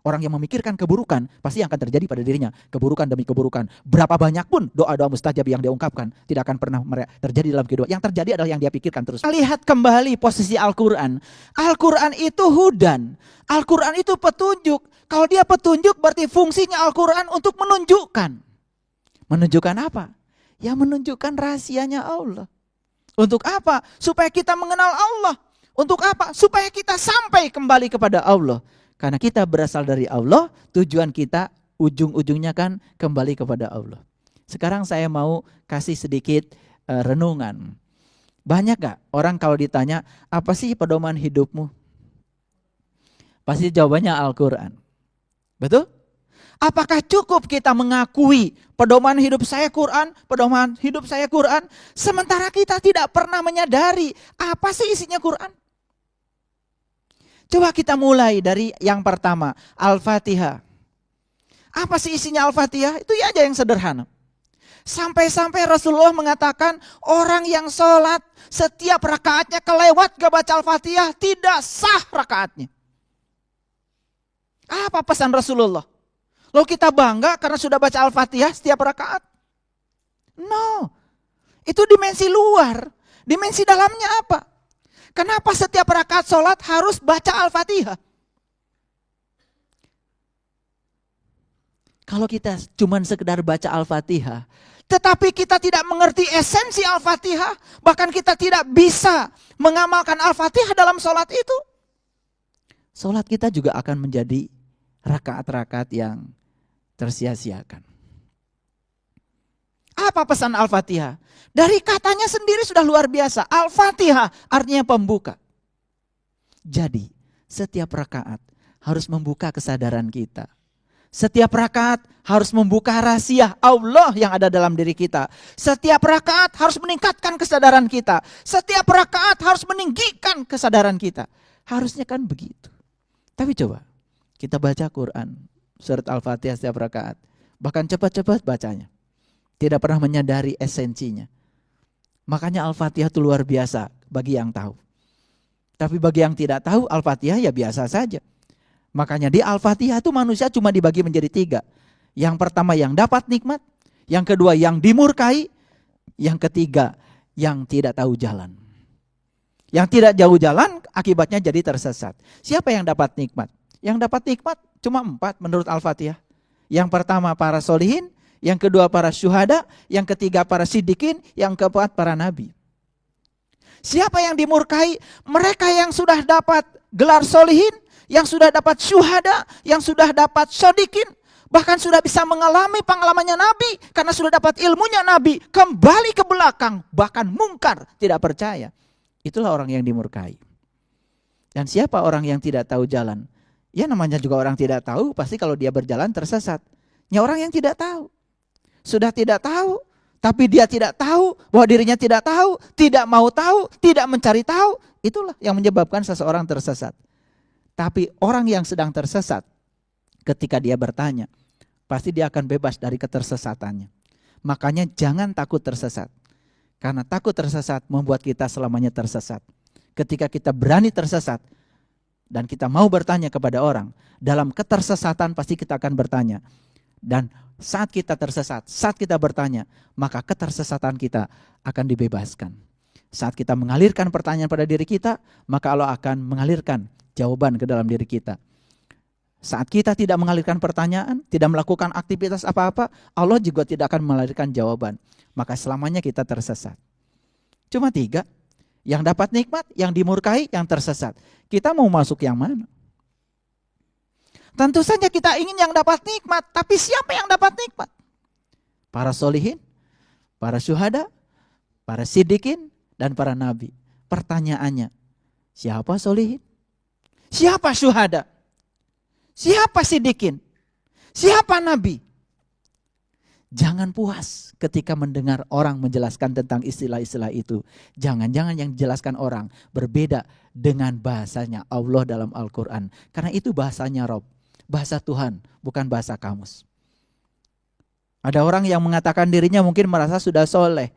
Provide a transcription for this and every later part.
Orang yang memikirkan keburukan, pasti yang akan terjadi pada dirinya. Keburukan demi keburukan. Berapa banyak pun doa-doa mustajab yang dia ungkapkan, tidak akan pernah terjadi dalam kehidupan. Yang terjadi adalah yang dia pikirkan terus. Lihat kembali posisi Al-Quran. Al-Quran itu hudan. Al-Quran itu petunjuk. Kalau dia petunjuk, berarti fungsinya Al-Quran untuk menunjukkan. Menunjukkan apa? Ya menunjukkan rahasianya Allah. Untuk apa? Supaya kita mengenal Allah. Untuk apa? Supaya kita sampai kembali kepada Allah. Karena kita berasal dari Allah, tujuan kita ujung-ujungnya kan kembali kepada Allah. Sekarang saya mau kasih sedikit renungan. Banyak gak orang kalau ditanya, apa sih pedoman hidupmu? Pasti jawabannya Al-Quran. Betul? Apakah cukup kita mengakui pedoman hidup saya Quran, pedoman hidup saya Quran, sementara kita tidak pernah menyadari apa sih isinya Quran? Coba kita mulai dari yang pertama, Al-Fatihah. Apa sih isinya Al-Fatihah? Itu aja yang sederhana. Sampai-sampai Rasulullah mengatakan orang yang sholat setiap rakaatnya kelewat gak baca Al-Fatihah, tidak sah rakaatnya. Apa pesan Rasulullah? Lalu kita bangga karena sudah baca Al-Fatihah setiap rakaat? No, itu dimensi luar. Dimensi dalamnya apa? Kenapa setiap rakaat sholat harus baca Al-Fatihah? Kalau kita cuma sekedar baca Al-Fatihah, tetapi kita tidak mengerti esensi Al-Fatihah, bahkan kita tidak bisa mengamalkan Al-Fatihah dalam sholat itu, sholat kita juga akan menjadi rakaat-rakaat yang tersia-siakan. Apa pesan Al-Fatihah? Dari katanya sendiri sudah luar biasa. Al-Fatihah artinya pembuka. Jadi setiap rakaat harus membuka kesadaran kita. Setiap rakaat harus membuka rahasia Allah yang ada dalam diri kita. Setiap rakaat harus meningkatkan kesadaran kita. Setiap rakaat harus meninggikan kesadaran kita. Harusnya kan begitu. Tapi coba kita baca Quran, surat Al-Fatihah setiap rakaat. Bahkan cepat-cepat bacanya. Tidak pernah menyadari esensinya. Makanya Al-Fatihah itu luar biasa bagi yang tahu. Tapi bagi yang tidak tahu, Al-Fatihah ya biasa saja. Makanya di Al-Fatihah itu manusia cuma dibagi menjadi 3. Yang pertama yang dapat nikmat, yang kedua yang dimurkai, yang ketiga yang tidak tahu jalan. Yang tidak jauh jalan akibatnya jadi tersesat. Siapa yang dapat nikmat? Yang dapat nikmat cuma 4 menurut Al-Fatihah. Yang pertama para solihin, yang kedua para syuhada, yang ketiga para siddiqin, yang keempat para nabi. Siapa yang dimurkai? Mereka yang sudah dapat gelar solihin, yang sudah dapat syuhada, yang sudah dapat siddiqin, bahkan sudah bisa mengalami pengalamannya nabi, karena sudah dapat ilmunya nabi, kembali ke belakang, bahkan mungkar, tidak percaya. Itulah orang yang dimurkai. Dan siapa orang yang tidak tahu jalan? Ya namanya juga orang tidak tahu, pasti kalau dia berjalan tersesat. Ya orang yang tidak tahu. Sudah tidak tahu, tapi dia tidak tahu bahwa dirinya tidak tahu, tidak mau tahu, tidak mencari tahu. Itulah yang menyebabkan seseorang tersesat. Tapi orang yang sedang tersesat, ketika dia bertanya, pasti dia akan bebas dari ketersesatannya. Makanya jangan takut tersesat. Karena takut tersesat membuat kita selamanya tersesat. Ketika kita berani tersesat, dan kita mau bertanya kepada orang, dalam ketersesatan pasti kita akan bertanya. Dan saat kita tersesat, saat kita bertanya, maka ketersesatan kita akan dibebaskan. Saat kita mengalirkan pertanyaan pada diri kita, maka Allah akan mengalirkan jawaban ke dalam diri kita. Saat kita tidak mengalirkan pertanyaan, tidak melakukan aktivitas apa-apa, Allah juga tidak akan mengalirkan jawaban. Maka selamanya kita tersesat. Cuma 3, yang dapat nikmat, yang dimurkai, yang tersesat. Kita mau masuk yang mana? Tentu saja kita ingin yang dapat nikmat, tapi siapa yang dapat nikmat? Para solihin, para syuhada, para siddiqin, dan para nabi. Pertanyaannya, siapa solihin? Siapa syuhada? Siapa siddiqin? Siapa nabi? Jangan puas ketika mendengar orang menjelaskan tentang istilah-istilah itu. Jangan-jangan yang dijelaskan orang berbeda dengan bahasanya Allah dalam Al-Quran. Karena itu bahasanya Rabb. Bahasa Tuhan, bukan bahasa kamus. Ada orang yang mengatakan dirinya mungkin merasa sudah soleh.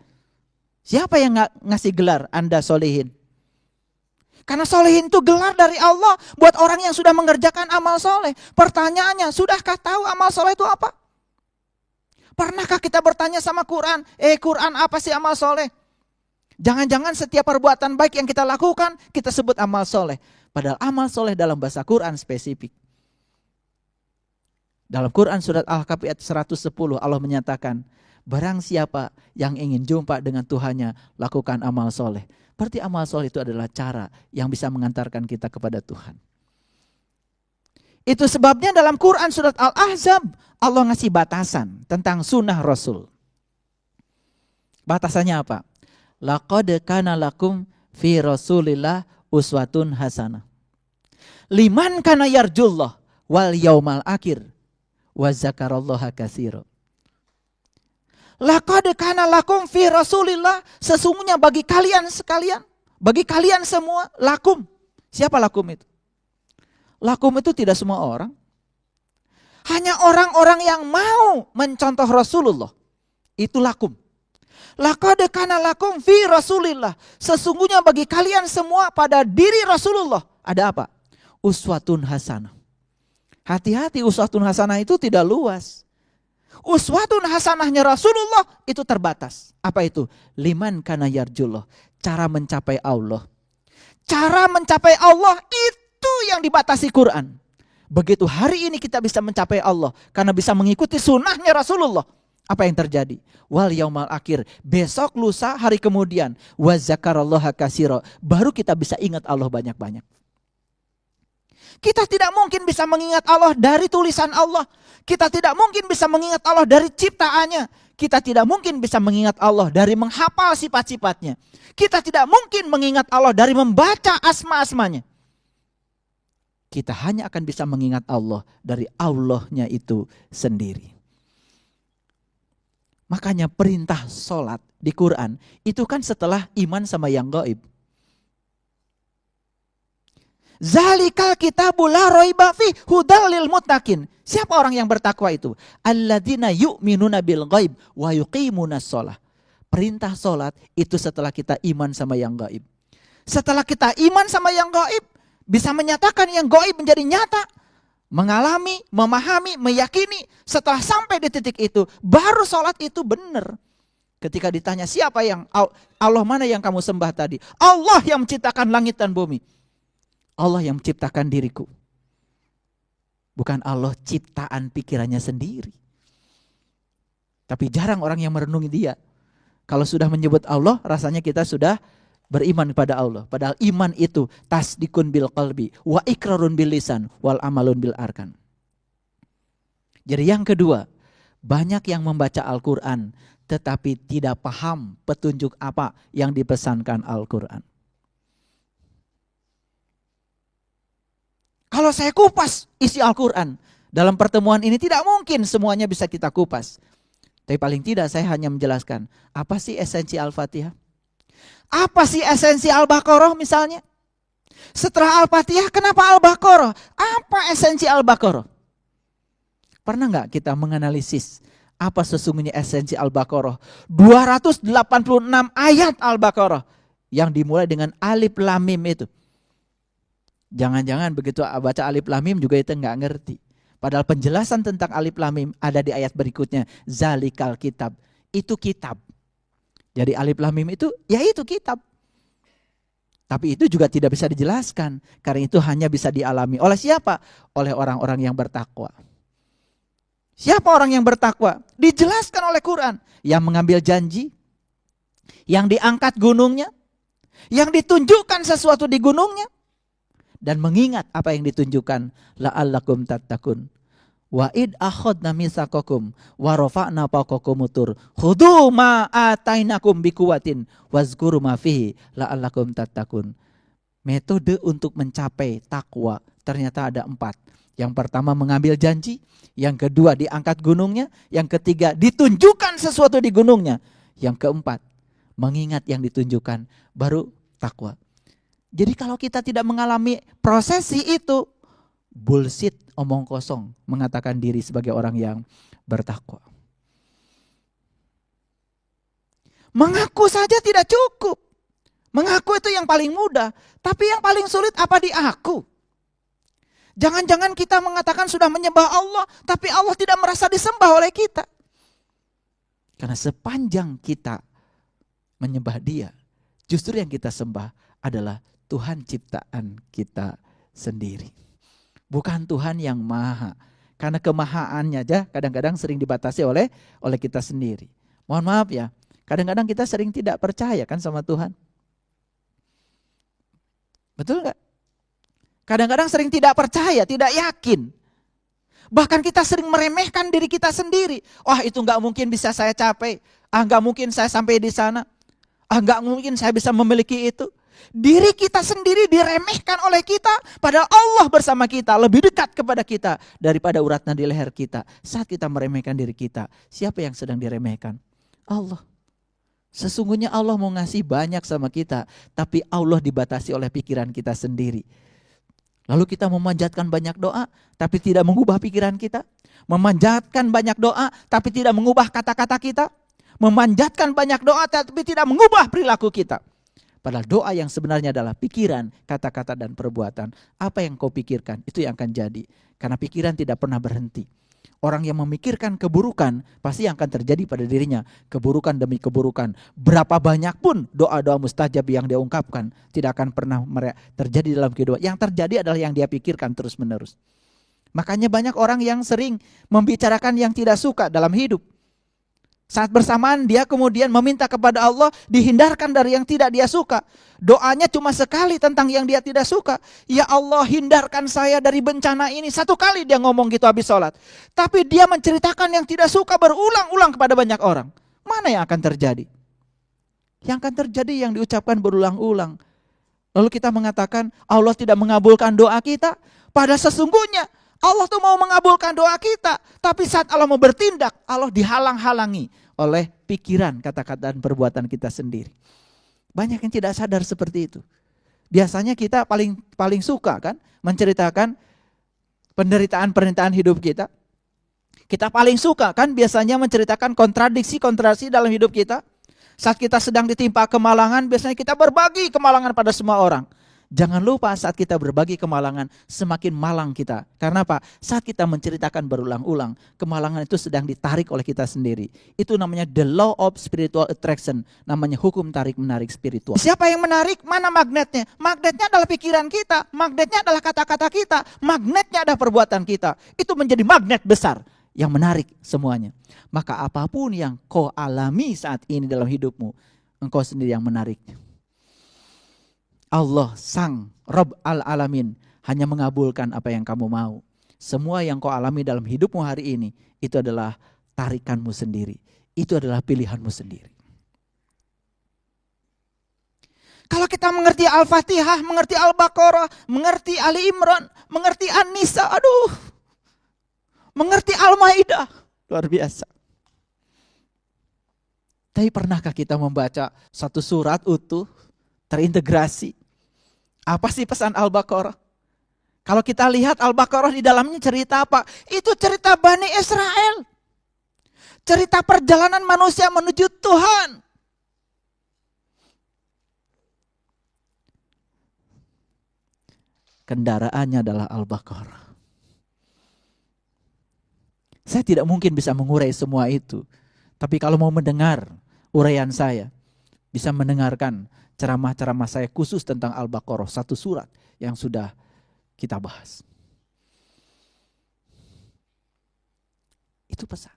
Siapa yang ngasih gelar Anda solehin? Karena solehin itu gelar dari Allah buat orang yang sudah mengerjakan amal soleh. Pertanyaannya, sudahkah tahu amal soleh itu apa? Pernahkah kita bertanya sama Quran, Quran apa sih amal soleh? Jangan-jangan setiap perbuatan baik yang kita lakukan, kita sebut amal soleh. Padahal amal soleh dalam bahasa Quran spesifik. Dalam Quran surat Al-Kahfi ayat 110 Allah menyatakan, barang siapa yang ingin jumpa dengan Tuhannya, lakukan amal soleh. Berarti amal soleh itu adalah cara yang bisa mengantarkan kita kepada Tuhan. Itu sebabnya dalam Quran surat Al-Ahzab, Allah ngasih batasan tentang sunnah Rasul. Batasannya apa? Laqad kana lakum fi Rasulillah uswatun hasanah. Liman kana yarjullah wal yaumal akhir wa zakarallaha katsira. Laqad kana lakum fi Rasulillah, sesungguhnya bagi kalian sekalian, bagi kalian semua, lakum. Siapa lakum itu? Lakum itu tidak semua orang. Hanya orang-orang yang mau mencontoh Rasulullah. Itu lakum. Laqad kana lakum fi Rasulillah, sesungguhnya bagi kalian semua pada diri Rasulullah ada apa? Uswatun hasanah. Hati-hati, uswatun hasanah itu tidak luas. Uswatun hasanahnya Rasulullah itu terbatas. Apa itu? Liman kana yarjullah. Cara mencapai Allah. Cara mencapai Allah itu yang dibatasi Quran. Begitu hari ini kita bisa mencapai Allah karena bisa mengikuti sunnahnya Rasulullah. Apa yang terjadi? Wal yaumal akhir. Besok, lusa, hari kemudian. Wa zakarallaha katsira. Baru kita bisa ingat Allah banyak-banyak. Kita tidak mungkin bisa mengingat Allah dari tulisan Allah. Kita tidak mungkin bisa mengingat Allah dari ciptaannya. Kita tidak mungkin bisa mengingat Allah dari menghafal sifat-sifatnya. Kita tidak mungkin mengingat Allah dari membaca asma-asmanya. Kita hanya akan bisa mengingat Allah dari Allahnya itu sendiri. Makanya perintah sholat di Quran itu kan setelah iman sama yang gaib. Zalikal kitabul la raiba fi hudal lil muttaqin. Siapa orang yang bertakwa itu? Alladzina yu'minuna bil ghaib wa yuqimunas shalah. Perintah salat itu setelah kita iman sama yang gaib. Setelah kita iman sama yang gaib, bisa menyatakan yang gaib menjadi nyata, mengalami, memahami, meyakini. Setelah sampai di titik itu, baru salat itu benar. Ketika ditanya siapa yang Allah mana yang kamu sembah tadi? Allah yang menciptakan langit dan bumi. Allah yang menciptakan diriku. Bukan Allah ciptaan pikirannya sendiri. Tapi jarang orang yang merenungi dia. Kalau sudah menyebut Allah, rasanya kita sudah beriman kepada Allah. Padahal iman itu tasdikun bil qalbi, wa ikrarun bil lisan, wal amalun bil arkan. Jadi yang kedua, banyak yang membaca Al-Quran tetapi tidak paham petunjuk apa yang dipesankan Al-Quran. Kalau saya kupas isi Al-Quran, dalam pertemuan ini tidak mungkin semuanya bisa kita kupas. Tapi paling tidak saya hanya menjelaskan, apa sih esensi Al-Fatihah? Apa sih esensi Al-Baqarah misalnya? Setelah Al-Fatihah, kenapa Al-Baqarah? Apa esensi Al-Baqarah? Pernah nggak kita menganalisis apa sesungguhnya esensi Al-Baqarah? 286 ayat Al-Baqarah yang dimulai dengan alif lam mim itu. Jangan-jangan begitu baca alif lam mim juga itu nggak ngerti. Padahal penjelasan tentang alif lam mim ada di ayat berikutnya. Zalikal kitab. Itu kitab. Jadi alif lam mim itu ya itu kitab. Tapi itu juga tidak bisa dijelaskan. Karena itu hanya bisa dialami oleh siapa? Oleh orang-orang yang bertakwa. Siapa orang yang bertakwa? Dijelaskan oleh Quran. Yang mengambil janji. Yang diangkat gunungnya. Yang ditunjukkan sesuatu di gunungnya. Dan mengingat apa yang ditunjukkan, la'allakum tattaqun. Wa id akhadna mitsaqakum wa rafa'na fawqakum tur khudhu ma atainakum biquwatin wazkuru ma fihi la'allakum tattaqun. Metode untuk mencapai takwa ternyata ada 4. Yang pertama mengambil janji, yang kedua diangkat gunungnya, yang ketiga ditunjukkan sesuatu di gunungnya, yang keempat mengingat yang ditunjukkan, baru takwa. Jadi kalau kita tidak mengalami prosesi itu, bullshit, omong kosong, mengatakan diri sebagai orang yang bertakwa. Mengaku saja tidak cukup. Mengaku itu yang paling mudah, tapi yang paling sulit apa di aku? Jangan-jangan kita mengatakan sudah menyembah Allah, tapi Allah tidak merasa disembah oleh kita. Karena sepanjang kita menyembah Dia, justru yang kita sembah adalah Tuhan ciptaan kita sendiri. Bukan Tuhan yang maha. Karena kemahaannya aja kadang-kadang sering dibatasi oleh kita sendiri. Mohon maaf ya, kadang-kadang kita sering tidak percaya kan sama Tuhan. Betul nggak? Kadang-kadang sering tidak percaya, tidak yakin. Bahkan kita sering meremehkan diri kita sendiri. Wah, itu nggak mungkin bisa saya capai. Nggak mungkin saya sampai di sana. Nggak mungkin saya bisa memiliki itu. Diri kita sendiri diremehkan oleh kita, padahal Allah bersama kita, lebih dekat kepada kita daripada urat nadi leher kita. Saat kita meremehkan diri kita, siapa yang sedang diremehkan? Allah. Sesungguhnya Allah mau ngasih banyak sama kita, tapi Allah dibatasi oleh pikiran kita sendiri. Lalu kita memanjatkan banyak doa, tapi tidak mengubah pikiran kita. Memanjatkan banyak doa, tapi tidak mengubah kata-kata kita. Memanjatkan banyak doa, tapi tidak mengubah perilaku kita. Padahal doa yang sebenarnya adalah pikiran, kata-kata, dan perbuatan. Apa yang kau pikirkan, itu yang akan jadi. Karena pikiran tidak pernah berhenti. Orang yang memikirkan keburukan, pasti yang akan terjadi pada dirinya. Keburukan demi keburukan. Berapa banyak pun doa-doa mustajab yang dia ungkapkan, tidak akan pernah terjadi dalam kehidupan. Yang terjadi adalah yang dia pikirkan terus menerus. Makanya banyak orang yang sering membicarakan yang tidak suka dalam hidup. Saat bersamaan dia kemudian meminta kepada Allah dihindarkan dari yang tidak dia suka. Doanya cuma sekali tentang yang dia tidak suka. Ya Allah, hindarkan saya dari bencana ini. Satu kali dia ngomong gitu habis sholat. Tapi dia menceritakan yang tidak suka berulang-ulang kepada banyak orang. Mana yang akan terjadi? Yang akan terjadi yang diucapkan berulang-ulang. Lalu kita mengatakan Allah tidak mengabulkan doa kita. Padahal sesungguhnya Allah tuh mau mengabulkan doa kita. Tapi saat Allah mau bertindak, Allah dihalang-halangi oleh pikiran, kata-kata, dan perbuatan kita sendiri. Banyak yang tidak sadar seperti itu. Biasanya kita paling suka kan menceritakan penderitaan hidup kita. Kita paling suka kan biasanya menceritakan kontradiksi dalam hidup kita. Saat kita sedang ditimpa kemalangan, biasanya kita berbagi kemalangan pada semua orang. Jangan lupa saat kita berbagi kemalangan, semakin malang kita. Karena apa? Saat kita menceritakan berulang-ulang, kemalangan itu sedang ditarik oleh kita sendiri. Itu namanya the law of spiritual attraction. Namanya hukum tarik-menarik spiritual. Siapa yang menarik? Mana magnetnya? Magnetnya adalah pikiran kita. Magnetnya adalah kata-kata kita. Magnetnya adalah perbuatan kita. Itu menjadi magnet besar yang menarik semuanya. Maka apapun yang kau alami saat ini dalam hidupmu, engkau sendiri yang menariknya. Allah sang Rabb al-Alamin hanya mengabulkan apa yang kamu mau. Semua yang kau alami dalam hidupmu hari ini, itu adalah tarikanmu sendiri. Itu adalah pilihanmu sendiri. Kalau kita mengerti Al-Fatihah, mengerti Al-Baqarah, mengerti Ali Imran, mengerti An-Nisa, mengerti Al-Maidah, luar biasa. Tapi pernahkah kita membaca satu surat utuh, terintegrasi? Apa sih pesan Al-Baqarah? Kalau kita lihat Al-Baqarah di dalamnya cerita apa? Itu cerita Bani Israel. Cerita perjalanan manusia menuju Tuhan. Kendaraannya adalah Al-Baqarah. Saya tidak mungkin bisa mengurai semua itu. Tapi kalau mau mendengar uraian saya, bisa mendengarkan ceramah-ceramah saya khusus tentang Al-Baqarah, satu surat yang sudah kita bahas. Itu pesan.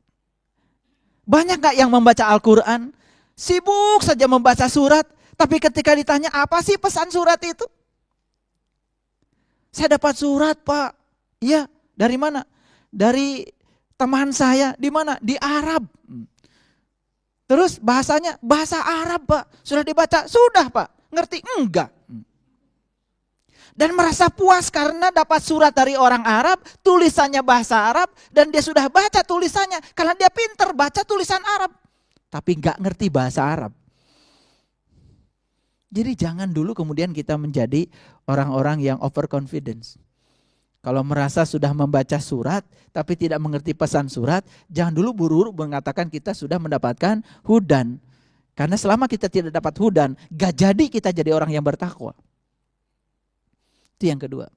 Banyak gak yang membaca Al-Quran, sibuk saja membaca surat, tapi ketika ditanya apa sih pesan surat itu? Saya dapat surat, Pak. Iya, dari mana? Dari teman saya, di mana? Di Arab. Terus bahasanya bahasa Arab, Pak. Sudah dibaca? Sudah, Pak. Ngerti? Enggak. Dan merasa puas karena dapat surat dari orang Arab, tulisannya bahasa Arab, dan dia sudah baca tulisannya. Karena dia pinter baca tulisan Arab. Tapi enggak ngerti bahasa Arab. Jadi jangan dulu kemudian kita menjadi orang-orang yang overconfidence. Kalau merasa sudah membaca surat tapi tidak mengerti pesan surat, jangan dulu buru-buru mengatakan kita sudah mendapatkan hudan. Karena selama kita tidak dapat hudan, gak jadi kita jadi orang yang bertakwa. Itu yang kedua.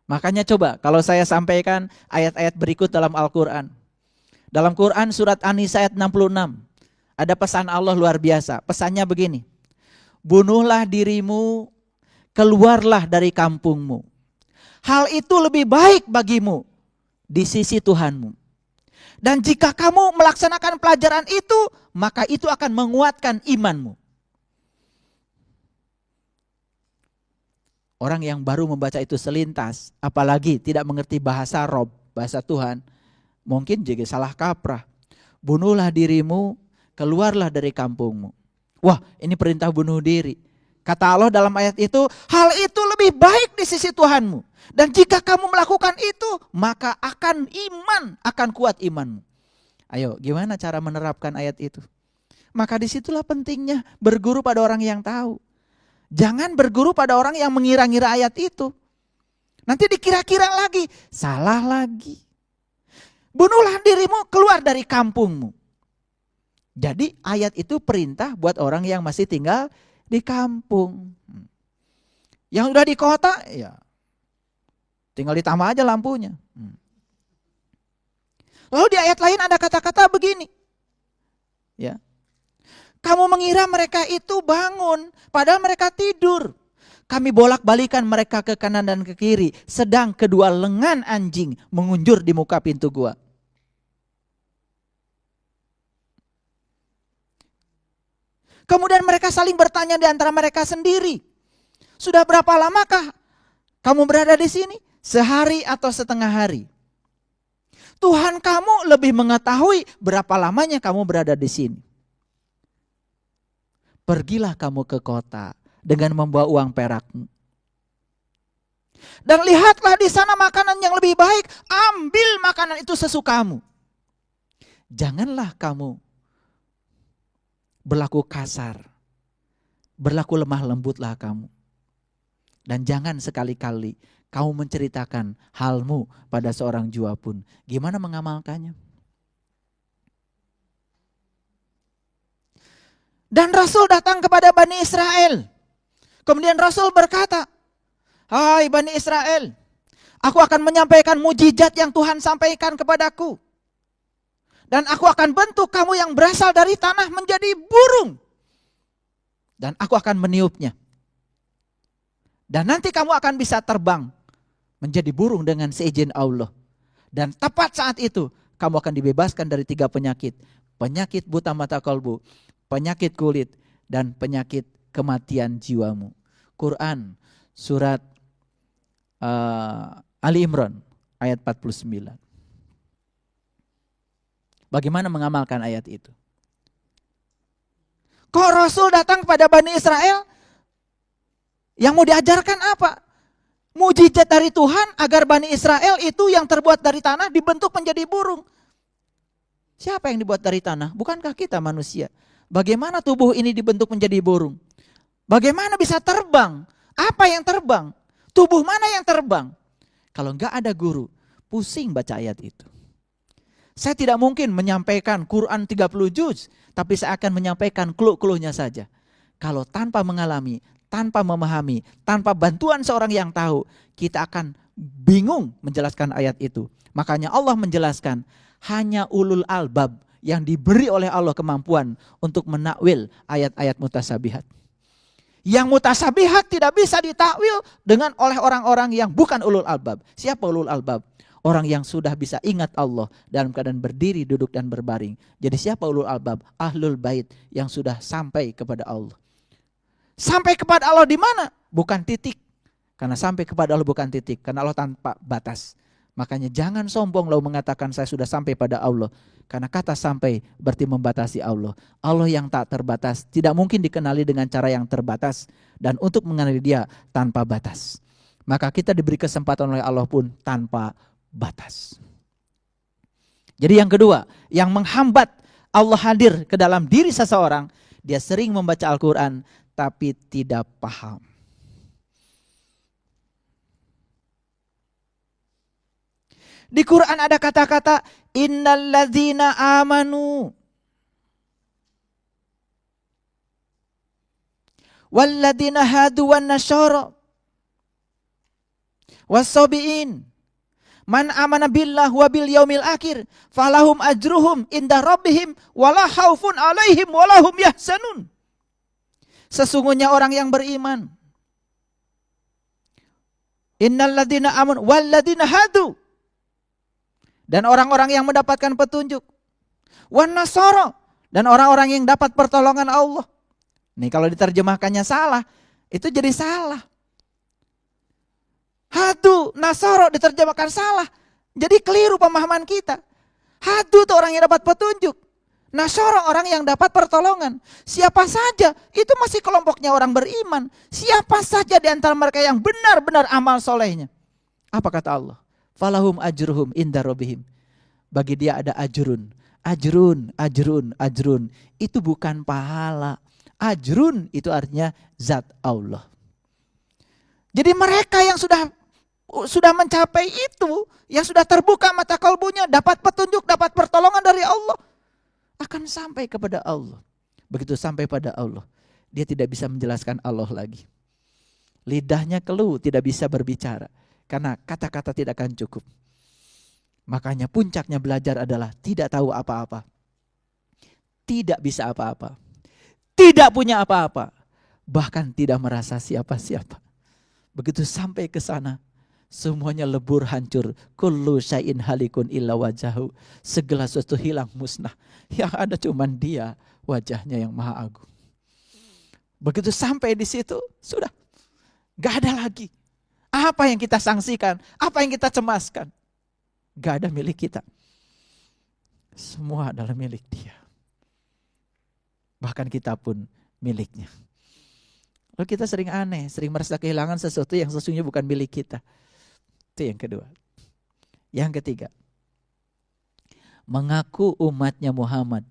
Makanya coba kalau saya sampaikan ayat-ayat berikut dalam Al-Quran. Dalam Quran surat An-Nisa ayat 66. Ada pesan Allah luar biasa. Pesannya begini. Bunuhlah dirimu, keluarlah dari kampungmu. Hal itu lebih baik bagimu di sisi Tuhanmu. Dan jika kamu melaksanakan pelajaran itu, maka itu akan menguatkan imanmu. Orang yang baru membaca itu selintas, apalagi tidak mengerti bahasa Rob, bahasa Tuhan, mungkin juga salah kaprah. Bunuhlah dirimu, keluarlah dari kampungmu. Wah, ini perintah bunuh diri. Kata Allah dalam ayat itu, hal itu lebih baik di sisi Tuhanmu. Dan jika kamu melakukan itu, maka akan kuat imanmu. Ayo, gimana cara menerapkan ayat itu? Maka disitulah pentingnya berguru pada orang yang tahu. Jangan berguru pada orang yang mengira-ngira ayat itu. Nanti dikira-kira lagi, salah lagi. Bunuhlah dirimu, keluar dari kampungmu. Jadi ayat itu perintah buat orang yang masih tinggal di kampung. Yang udah di kota, ya tinggal ditambah aja lampunya. Lalu di ayat lain ada kata-kata begini. Ya. Kamu mengira mereka itu bangun, padahal mereka tidur. Kami bolak-balikan mereka ke kanan dan ke kiri, sedang kedua lengan anjing mengunjur di muka pintu gua. Kemudian mereka saling bertanya di antara mereka sendiri. Sudah berapa lamakah kamu berada di sini? Sehari atau setengah hari? Tuhan kamu lebih mengetahui berapa lamanya kamu berada di sini. Pergilah kamu ke kota dengan membawa uang perakmu. Dan lihatlah di sana makanan yang lebih baik. Ambil makanan itu sesukamu. Janganlah kamu berlaku kasar. Berlaku lemah lembutlah kamu. Dan jangan sekali-kali kamu menceritakan halmu pada seorang jua pun. Gimana mengamalkannya? Dan Rasul datang kepada Bani Israel. Kemudian Rasul berkata, hai Bani Israel, aku akan menyampaikan mujizat yang Tuhan sampaikan kepadaku. Dan aku akan bentuk kamu yang berasal dari tanah menjadi burung. Dan aku akan meniupnya. Dan nanti kamu akan bisa terbang menjadi burung dengan seizin Allah. Dan tepat saat itu kamu akan dibebaskan dari 3 penyakit. Penyakit buta mata kalbu, penyakit kulit, dan penyakit kematian jiwamu. Quran surat Ali Imran ayat 49. Bagaimana mengamalkan ayat itu? Kok Rasul datang kepada Bani Israel? Yang mau diajarkan apa? Mujizat dari Tuhan agar Bani Israel itu yang terbuat dari tanah dibentuk menjadi burung. Siapa yang dibuat dari tanah? Bukankah kita manusia? Bagaimana tubuh ini dibentuk menjadi burung? Bagaimana bisa terbang? Apa yang terbang? Tubuh mana yang terbang? Kalau enggak ada guru, pusing baca ayat itu. Saya tidak mungkin menyampaikan Quran 30 juz, tapi saya akan menyampaikan clue-cluenya saja. Kalau tanpa mengalami, tanpa memahami, tanpa bantuan seorang yang tahu, kita akan bingung menjelaskan ayat itu. Makanya Allah menjelaskan, hanya ulul albab yang diberi oleh Allah kemampuan untuk menakwil ayat-ayat mutasabihat. Yang mutasabihat tidak bisa ditakwil oleh orang-orang yang bukan ulul albab. Siapa ulul albab? Orang yang sudah bisa ingat Allah dalam keadaan berdiri, duduk, dan berbaring. Jadi siapa ulul albab? Ahlul bait yang sudah sampai kepada Allah. Sampai kepada Allah di mana? Bukan titik. Karena sampai kepada Allah bukan titik. Karena Allah tanpa batas. Makanya jangan sombong lalu mengatakan saya sudah sampai pada Allah. Karena kata sampai berarti membatasi Allah. Allah yang tak terbatas tidak mungkin dikenali dengan cara yang terbatas. Dan untuk mengenali dia tanpa batas. Maka kita diberi kesempatan oleh Allah pun tanpa batas. Jadi yang kedua, yang menghambat Allah hadir ke dalam diri seseorang, dia sering membaca Al-Quran tapi tidak paham. Di Quran ada kata-kata innalladzina amanu. walladzina hadu wan nasyara was-sabiin man amana billah wa bil yaumil akhir falahum ajruhum inda rabbihim wala khaufun alaihim wala hum yahzanun. Sesungguhnya orang yang beriman, innal ladzina amanu wal ladzina hadu, dan orang-orang yang mendapatkan petunjuk, wan nasara, dan orang-orang yang dapat pertolongan Allah. Nih kalau diterjemahkannya salah, itu jadi salah. Hadu, nasara diterjemahkan salah. Jadi keliru pemahaman kita. Hadu itu orang yang dapat petunjuk. Nasara orang yang dapat pertolongan. Siapa saja, itu masih kelompoknya orang beriman. Siapa saja di antara mereka yang benar-benar amal solehnya. Apa kata Allah? Falahum ajruhum inda rabbihim. Bagi dia ada ajrun. Ajrun, ajrun, ajrun. Itu bukan pahala. Ajrun itu artinya zat Allah. Jadi mereka yang sudah mencapai itu, yang sudah terbuka mata kalbunya, dapat petunjuk, dapat pertolongan dari Allah, akan sampai kepada Allah. Begitu sampai pada Allah, dia tidak bisa menjelaskan Allah lagi. Lidahnya keluh, tidak bisa berbicara, karena kata-kata tidak akan cukup. Makanya puncaknya belajar adalah tidak tahu apa-apa, tidak bisa apa-apa, tidak punya apa-apa, bahkan tidak merasa siapa-siapa. Begitu sampai ke sana, semuanya lebur hancur. Kullu syai'in halikun illa wajahu. Segala sesuatu hilang musnah. Yang ada cuman dia, wajahnya yang maha agung. Begitu sampai di situ, sudah. Gak ada lagi. Apa yang kita sangsikan, apa yang kita cemaskan, gak ada milik kita. Semua adalah milik dia. Bahkan kita pun miliknya. Lalu kita sering aneh, sering merasa kehilangan sesuatu yang sesungguhnya bukan milik kita. Itu yang kedua. Yang ketiga, mengaku umatnya Muhammad,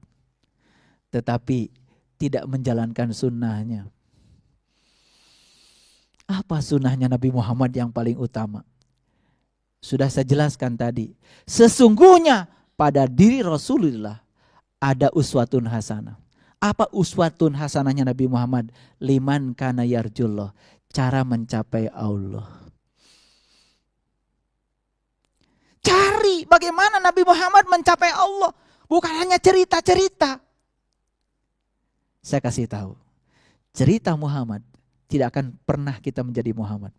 tetapi tidak menjalankan sunnahnya. Apa sunnahnya Nabi Muhammad yang paling utama? Sudah saya jelaskan tadi. Sesungguhnya pada diri Rasulullah ada uswatun hasanah. Apa uswatun hasanahnya Nabi Muhammad? Liman kana yarjullah. Cara mencapai Allah. Cari bagaimana Nabi Muhammad mencapai Allah. Bukan hanya cerita-cerita. Saya kasih tahu. Cerita Muhammad tidak akan pernah kita menjadi Muhammad.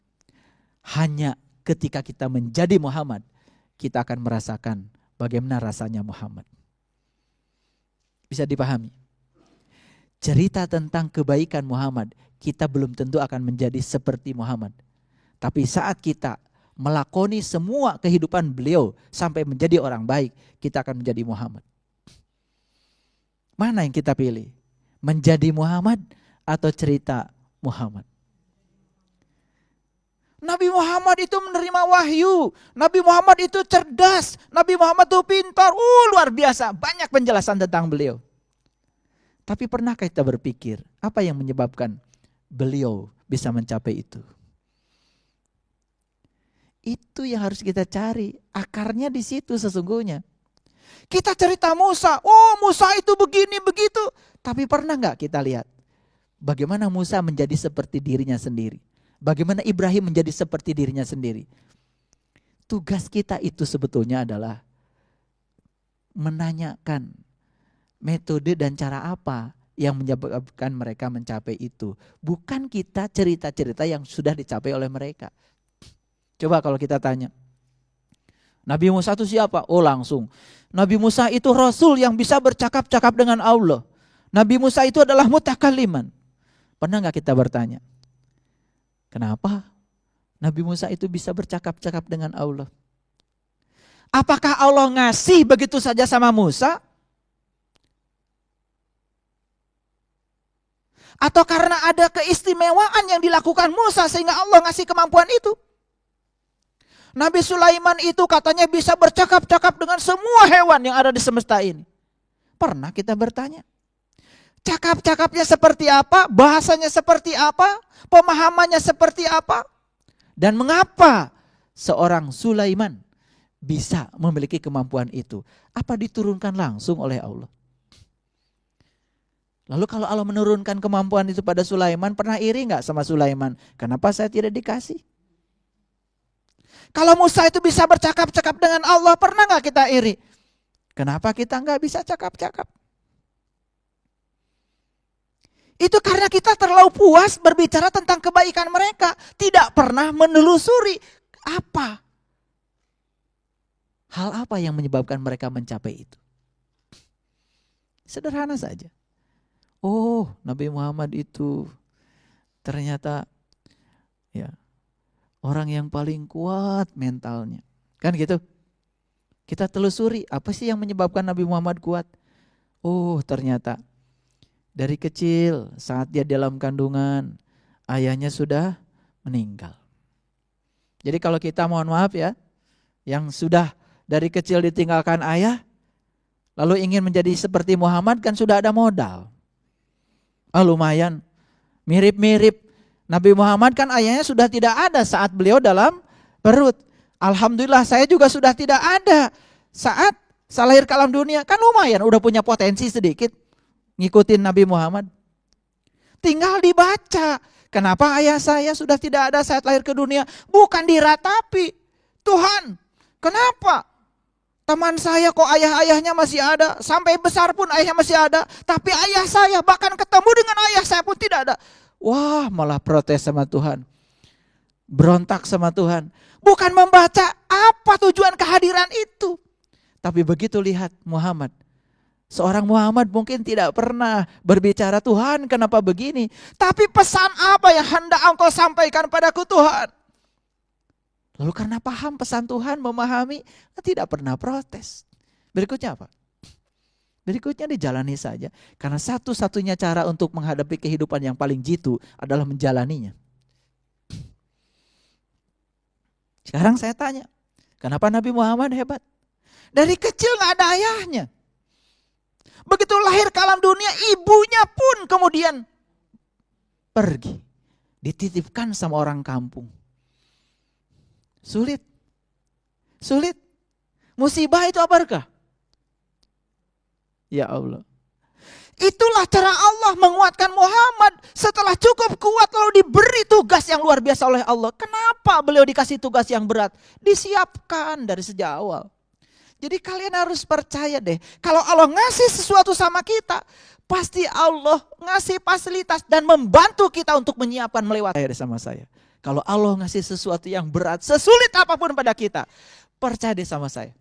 Hanya ketika kita menjadi Muhammad, kita akan merasakan bagaimana rasanya Muhammad. Bisa dipahami? Cerita tentang kebaikan Muhammad, kita belum tentu akan menjadi seperti Muhammad. Tapi saat kita melakoni semua kehidupan beliau sampai menjadi orang baik, kita akan menjadi Muhammad. Mana yang kita pilih? Menjadi Muhammad atau cerita Muhammad? Nabi Muhammad itu menerima wahyu. Nabi Muhammad itu cerdas. Nabi Muhammad itu pintar. Luar biasa. Banyak penjelasan tentang beliau. Tapi pernahkah kita berpikir apa yang menyebabkan beliau bisa mencapai itu? Itu yang harus kita cari. Akarnya di situ sesungguhnya. Kita cerita Musa. Musa itu begini begitu. Tapi pernah nggak kita lihat bagaimana Musa menjadi seperti dirinya sendiri? Bagaimana Ibrahim menjadi seperti dirinya sendiri? Tugas kita itu sebetulnya adalah menanyakan metode dan cara apa yang menyebabkan mereka mencapai itu. Bukan kita cerita-cerita yang sudah dicapai oleh mereka. Coba kalau kita tanya, Nabi Musa itu siapa? Langsung. Nabi Musa itu Rasul yang bisa bercakap-cakap dengan Allah. Nabi Musa itu adalah mutakalliman. Pernah gak kita bertanya, kenapa Nabi Musa itu bisa bercakap-cakap dengan Allah? Apakah Allah ngasih begitu saja sama Musa? Atau karena ada keistimewaan yang dilakukan Musa sehingga Allah ngasih kemampuan itu? Nabi Sulaiman itu katanya bisa bercakap-cakap dengan semua hewan yang ada di semesta ini. Pernah kita bertanya? Cakap-cakapnya seperti apa? Bahasanya seperti apa? Pemahamannya seperti apa? Dan mengapa seorang Sulaiman bisa memiliki kemampuan itu? Apa diturunkan langsung oleh Allah? Lalu kalau Allah menurunkan kemampuan itu pada Sulaiman, pernah iri nggak sama Sulaiman? Kenapa saya tidak dikasih? Kalau Musa itu bisa bercakap-cakap dengan Allah, pernah nggak kita iri? Kenapa kita nggak bisa cakap-cakap? Itu karena kita terlalu puas berbicara tentang kebaikan mereka, tidak pernah menelusuri apa hal apa yang menyebabkan mereka mencapai itu. Sederhana saja. Oh, Nabi Muhammad itu ternyata ya orang yang paling kuat mentalnya. Kan gitu. Kita telusuri apa sih yang menyebabkan Nabi Muhammad kuat? Oh, ternyata dari kecil saat dia dalam kandungan ayahnya sudah meninggal. Jadi kalau kita mohon maaf ya, yang sudah dari kecil ditinggalkan ayah lalu ingin menjadi seperti Muhammad kan sudah ada modal. Lumayan, mirip-mirip. Nabi Muhammad kan ayahnya sudah tidak ada saat beliau dalam perut. Alhamdulillah saya juga sudah tidak ada saat saya lahir ke alam dunia. Kan lumayan udah punya potensi sedikit ngikutin Nabi Muhammad. Tinggal dibaca. Kenapa ayah saya sudah tidak ada saat lahir ke dunia? Bukan diratapi. Tuhan, kenapa? Teman saya kok ayah-ayahnya masih ada, sampai besar pun ayahnya masih ada, tapi ayah saya bahkan ketemu dengan ayah saya pun tidak ada. Wah, malah protes sama Tuhan. Berontak sama Tuhan. Bukan membaca apa tujuan kehadiran itu. Tapi begitu lihat Muhammad. Seorang Muhammad mungkin tidak pernah berbicara, Tuhan kenapa begini. Tapi pesan apa yang hendak engkau sampaikan padaku Tuhan? Lalu karena paham pesan Tuhan, memahami, tidak pernah protes. Berikutnya apa? Berikutnya dijalani saja. Karena satu-satunya cara untuk menghadapi kehidupan yang paling jitu adalah menjalaninya. Sekarang saya tanya, kenapa Nabi Muhammad hebat? Dari kecil gak ada ayahnya. Begitu lahir ke alam dunia, ibunya pun kemudian pergi. Dititipkan sama orang kampung. Sulit. Sulit. Musibah itu apa berkah? Ya Allah. Itulah cara Allah menguatkan Muhammad. Setelah cukup kuat lalu diberi tugas yang luar biasa oleh Allah. Kenapa beliau dikasih tugas yang berat? Disiapkan dari sejak awal. Jadi kalian harus percaya deh. Kalau Allah ngasih sesuatu sama kita, pasti Allah ngasih fasilitas dan membantu kita untuk menyiapkan melewati sama saya. Kalau Allah ngasih sesuatu yang berat, sesulit apapun pada kita, percaya deh sama saya.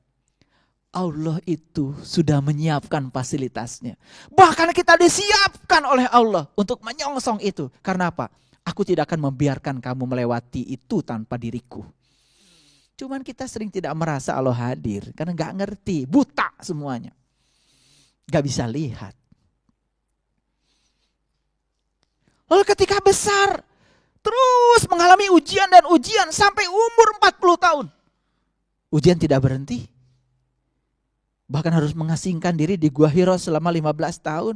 Allah itu sudah menyiapkan fasilitasnya. Bahkan kita disiapkan oleh Allah untuk menyongsong itu. Karena apa? Aku tidak akan membiarkan kamu melewati itu tanpa diriku. Cuman kita sering tidak merasa Allah hadir. Karena gak ngerti, buta semuanya. Gak bisa lihat. Lalu ketika besar, terus mengalami ujian dan ujian sampai umur 40 tahun. Ujian tidak berhenti. Bahkan harus mengasingkan diri di Gua Hira selama 15 tahun.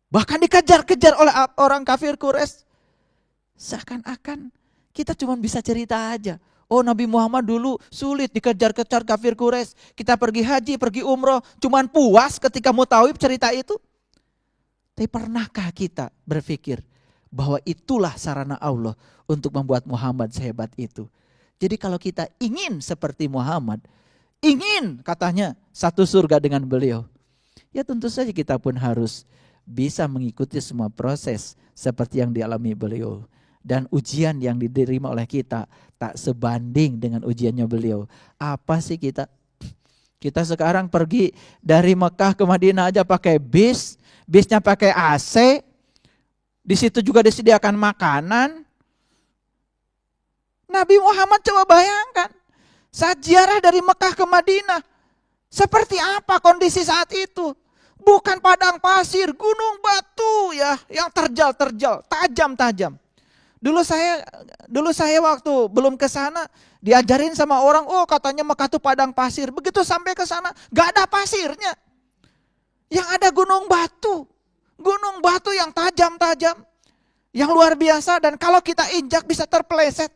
Bahkan dikejar-kejar oleh orang kafir Quraisy. Seakan-akan kita cuma bisa cerita aja. Oh, Nabi Muhammad dulu sulit dikejar-kejar kafir Quraisy. Kita pergi haji, pergi umroh, cuman puas ketika mau tahu cerita itu. Tapi pernahkah kita berpikir bahwa itulah sarana Allah untuk membuat Muhammad sehebat itu. Jadi kalau kita ingin seperti Muhammad, ingin katanya satu surga dengan beliau, ya tentu saja kita pun harus bisa mengikuti semua proses seperti yang dialami beliau. Dan ujian yang diterima oleh kita tak sebanding dengan ujiannya beliau. Apa sih kita? Kita sekarang pergi dari Mekah ke Madinah aja pakai bis, bisnya pakai AC. Di situ juga disediakan makanan. Nabi Muhammad coba bayangkan. Saat ziarah dari Mekah ke Madinah. Seperti apa kondisi saat itu? Bukan padang pasir, gunung batu ya. Yang terjal-terjal, tajam-tajam. Dulu saya waktu belum ke sana diajarin sama orang, oh katanya Mekah itu padang pasir. Begitu sampai ke sana gak ada pasirnya. Yang ada gunung batu. Gunung batu yang tajam-tajam, yang luar biasa, dan kalau kita injak bisa terpeleset.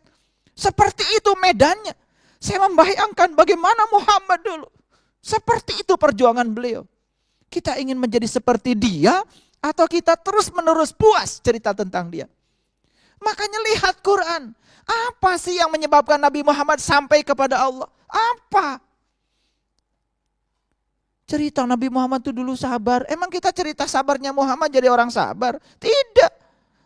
Seperti itu medannya. Saya membayangkan bagaimana Muhammad dulu. Seperti itu perjuangan beliau. Kita ingin menjadi seperti dia Atau kita terus-menerus puas cerita tentang dia? Makanya lihat Quran. Apa sih yang menyebabkan Nabi Muhammad sampai kepada Allah? Apa? Cerita Nabi Muhammad itu dulu sabar. Emang kita cerita sabarnya Muhammad jadi orang sabar? Tidak.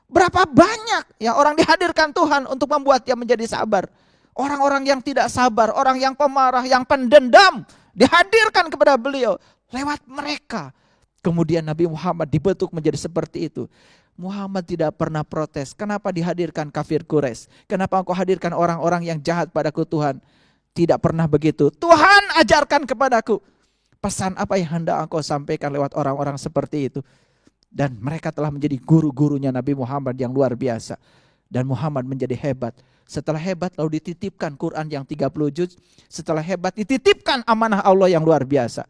Berapa banyak ya orang dihadirkan Tuhan untuk membuat dia menjadi sabar. Orang-orang yang tidak sabar, orang yang pemarah, yang pendendam, dihadirkan kepada beliau. Lewat mereka. Kemudian Nabi Muhammad dibentuk menjadi seperti itu. Muhammad tidak pernah protes. Kenapa dihadirkan kafir Quraisy? Kenapa engkau hadirkan orang-orang yang jahat padaku Tuhan? Tidak pernah begitu. Tuhan ajarkan kepadaku. Pesan apa yang hendak engkau sampaikan lewat orang-orang seperti itu. Dan mereka telah menjadi guru-gurunya Nabi Muhammad yang luar biasa. Dan Muhammad menjadi hebat. Setelah hebat lalu dititipkan Quran yang 30 juz. Setelah hebat dititipkan amanah Allah yang luar biasa.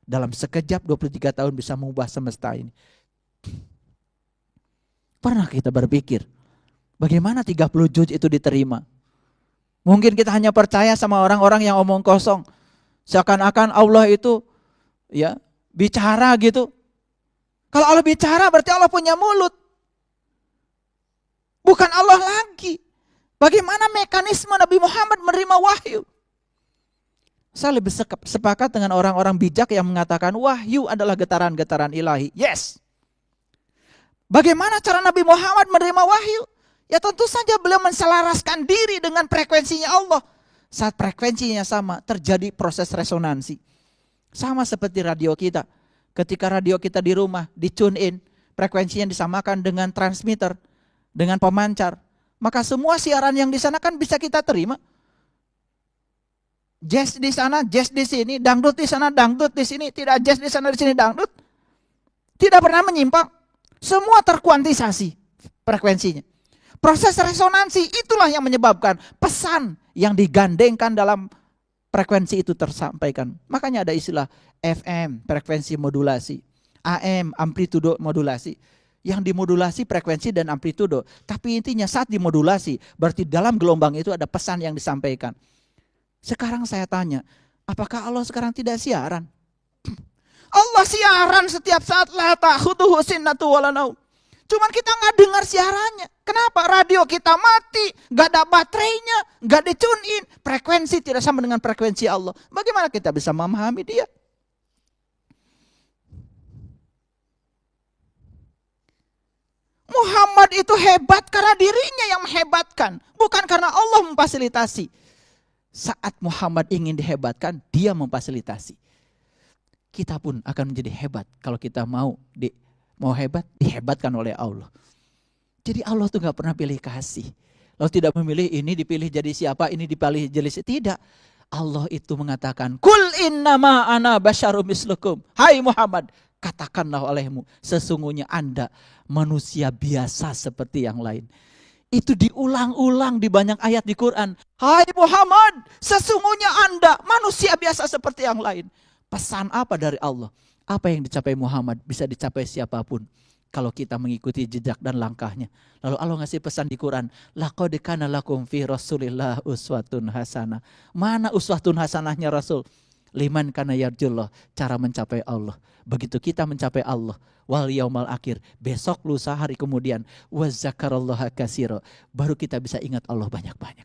Dalam sekejap 23 tahun bisa mengubah semesta ini. Pernah kita berpikir bagaimana 30 juz itu diterima? Mungkin kita hanya percaya sama orang-orang yang omong kosong. Seakan-akan Allah itu ya bicara gitu. Kalau Allah bicara berarti Allah punya mulut. Bukan Allah lagi. Bagaimana mekanisme Nabi Muhammad menerima wahyu? Saya lebih sepakat dengan orang-orang bijak yang mengatakan wahyu adalah getaran-getaran ilahi. Yes. Bagaimana cara Nabi Muhammad menerima wahyu? Ya tentu saja beliau menselaraskan diri dengan frekuensinya Allah. Saat frekuensinya sama, terjadi proses resonansi. Sama seperti radio kita. Ketika radio kita di rumah, di tune in, frekuensinya disamakan dengan transmitter, dengan pemancar. Maka semua siaran yang di sana kan bisa kita terima. Jazz di sana, jazz di sini, dangdut di sana, dangdut di sini, tidak jazz di sana, di sini dangdut. Tidak pernah menyimpang. Semua terkuantisasi frekuensinya. Proses resonansi itulah yang menyebabkan pesan yang digandengkan dalam frekuensi itu tersampaikan. Makanya ada istilah FM, frekuensi modulasi. AM, amplitudo modulasi. Yang dimodulasi frekuensi dan amplitudo. Tapi intinya saat dimodulasi, berarti dalam gelombang itu ada pesan yang disampaikan. Sekarang saya tanya, apakah Allah sekarang tidak siaran? Allah siaran setiap saat, la ta'khudhuhu sinnatu wala naum. Cuman kita nggak dengar siarannya. Kenapa? Radio kita mati, nggak ada baterainya, nggak di tune in. Frekuensi tidak sama dengan frekuensi Allah. Bagaimana kita bisa memahami dia? Muhammad itu hebat karena dirinya yang menghebatkan, bukan karena Allah memfasilitasi. Saat Muhammad ingin dihebatkan, dia memfasilitasi. Kita pun akan menjadi hebat kalau kita mau hebat, dihebatkan oleh Allah. Jadi Allah tuh gak pernah pilih kasih. Lalu tidak memilih ini dipilih jadi siapa, ini dipilih jadi siapa. Tidak. Allah itu mengatakan, Kul innama ana basyarum mislukum. Hai Muhammad, katakanlah olehmu, sesungguhnya Anda manusia biasa seperti yang lain. Itu diulang-ulang di banyak ayat di Quran. Hai Muhammad, sesungguhnya Anda manusia biasa seperti yang lain. Pesan apa dari Allah? Apa yang dicapai Muhammad bisa dicapai siapapun kalau kita mengikuti jejak dan langkahnya. Lalu Allah ngasih pesan di Quran, laqad kana lakum fi Rasulillah uswatun hasanah. Mana uswatun hasanahnya Rasul? Liman kana yarjullah, cara mencapai Allah. Begitu kita mencapai Allah, wal yaumal akhir, besok lusa hari kemudian, wa zakarallaha katsira, baru kita bisa ingat Allah banyak-banyak.